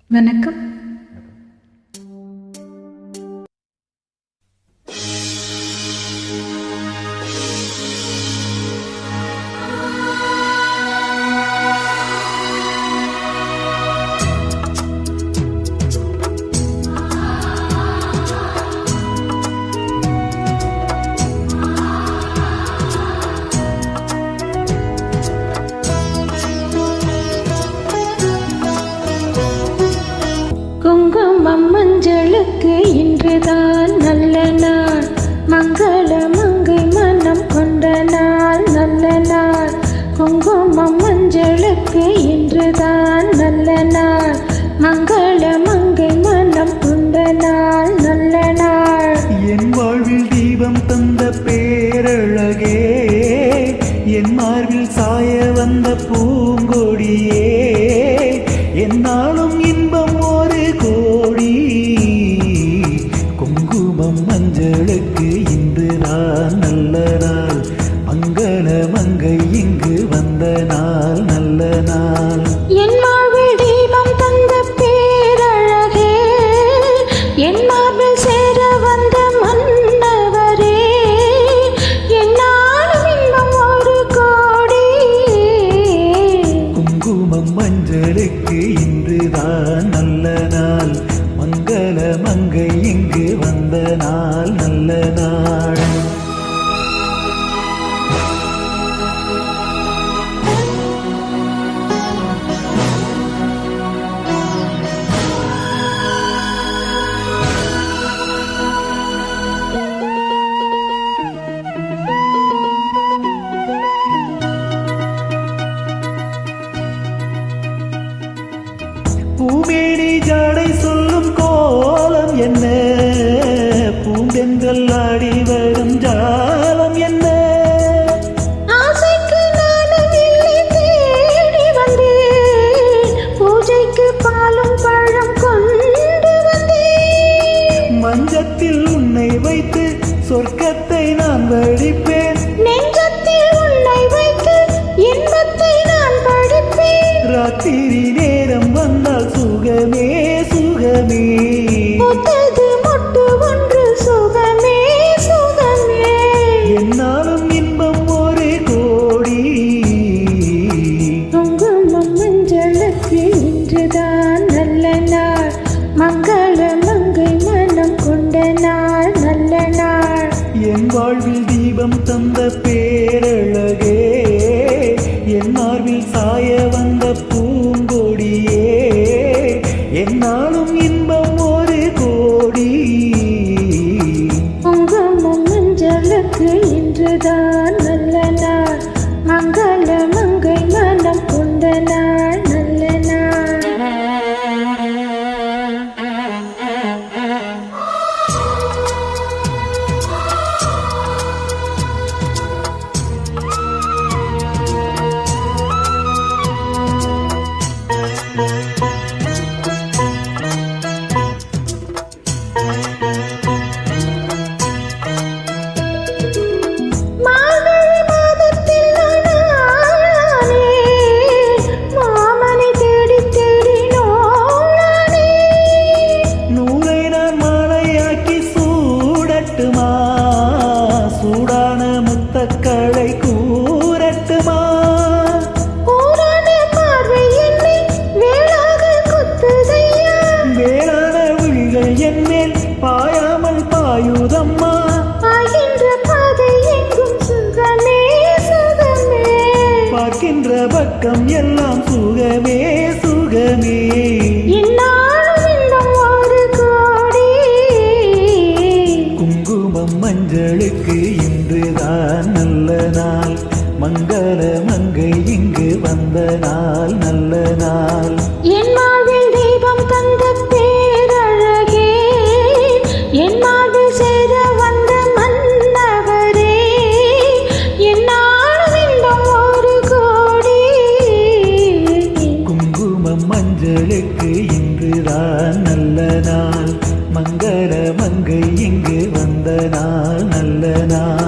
வணக்கம். குங்குமம் மஞ்சளுக்கு இன்றுதான் நல்ல நாள், மங்கள மங்கை மனம் கொண்ட நாள் நல்ல நாள். குங்குமம் மஞ்சளுக்கு இன்றுதான் நல்ல நாள், மங்கள மங்கை மனம் கொண்ட நாள் நல்ல நாள். என் வாழ்வில் தீபம் தந்த பேரழகே, என் மார்பில் சாய வந்த பூங்கொடியே, என்னாலும் இன்பம் ஒரு கோடி. குங்குமம் மஞ்சளுக்கு இன்றுதான் நல்ல நாள், மங்கள மங்கை இங்கு வந்த நாள் நல்ல நாள். என் வாழ்வில் தீபம் தந்த பேரழகே, என் மார்பில் சேர வந்த மன்னவரே, என்னாலும் இன்பம் ஒரு கோடி. குங்குமம் மஞ்சளுக்கு இன்றுதான் நல்ல நாள், மங்கள மங்கை இங்கு வந்த நாள் நல்ல நாள். பூமேனி ஜாடை சொல்லும் கோலம் என்ன, பூந்தென்றல் ஆடி வரும் ஜாலம் என்ன. ஆசைக்கு நானும் இல்லை தேடி வந்தேன், பூஜைக்கு பாலும் பழம் கொண்டு வந்தேன். மஞ்சத்தில் உன்னை வைத்து சொர்க்கத்தை நான் வடிப்பேன், நெஞ்சத்தில் உன்னை வைத்து இன்பத்தை நான் படிப்பேன். ராத்திரி நேரம் வந்தால் சுகமே சுகமே, புத்தது மொட்டு ஒன்று சுகமே சுகமே. என்னாலும் இன்பம் ஒரு கோடி. குங்குமம் மஞ்சளுக்கு இன்றுதான் நல்ல நாள், மங்கள மங்கை மனம் கொண்ட நாள் நல்ல நாள். என் வாழ்வில் தீபம் தந்த பேரழகே, என் மார்பில் சாய வந்த பூங்கொடியே, என்னாலும் இன்பம் ஒரு கோடி. குங்குமம் மஞ்சளுக்கு இன்றுதான் நல்ல நாள், மங்கள மங்கை மனம் கொண்ட நாள் நல்ல நாள். மார்கழி மாதத்தில் நானானே, மாமனை தேடி தேடி நோனானே. நூலை நான் மாலையாக்கி சூடட்டுமா, சூடான முத்தக்களை கூறட்டுமா. ஊரான பார்வை என்னை வேளாக குத்துதையா, வேளான விழிகள் என்மேல் பாயாமல் பாயுதம்மா. ஆகின்ற பாதை எங்கும் சுகமே சுகமே. பார்க்கின்ற பக்கம் எல்லாம் சுகமே சுகமே. என்னாலும் இன்னும் ஒரு கோடி. குங்குமம் மஞ்சளுக்கு இன்றுதான் நல்ல நாள், மங்கள மங்கை இங்கு வந்த நாள் நல்ல நாள். என் வாழ்வில் தீபம் தந்த பேரழகே, என் மார்பில் சேர வந்த மன்னவரே, என்னாலும் இன்பம் ஒரு கோடி. குங்குமம் மஞ்சளுக்கு இன்றுதான் நல்ல நாள், மங்கள மங்கை இங்கு வந்த நாள் நல்ல நாள்.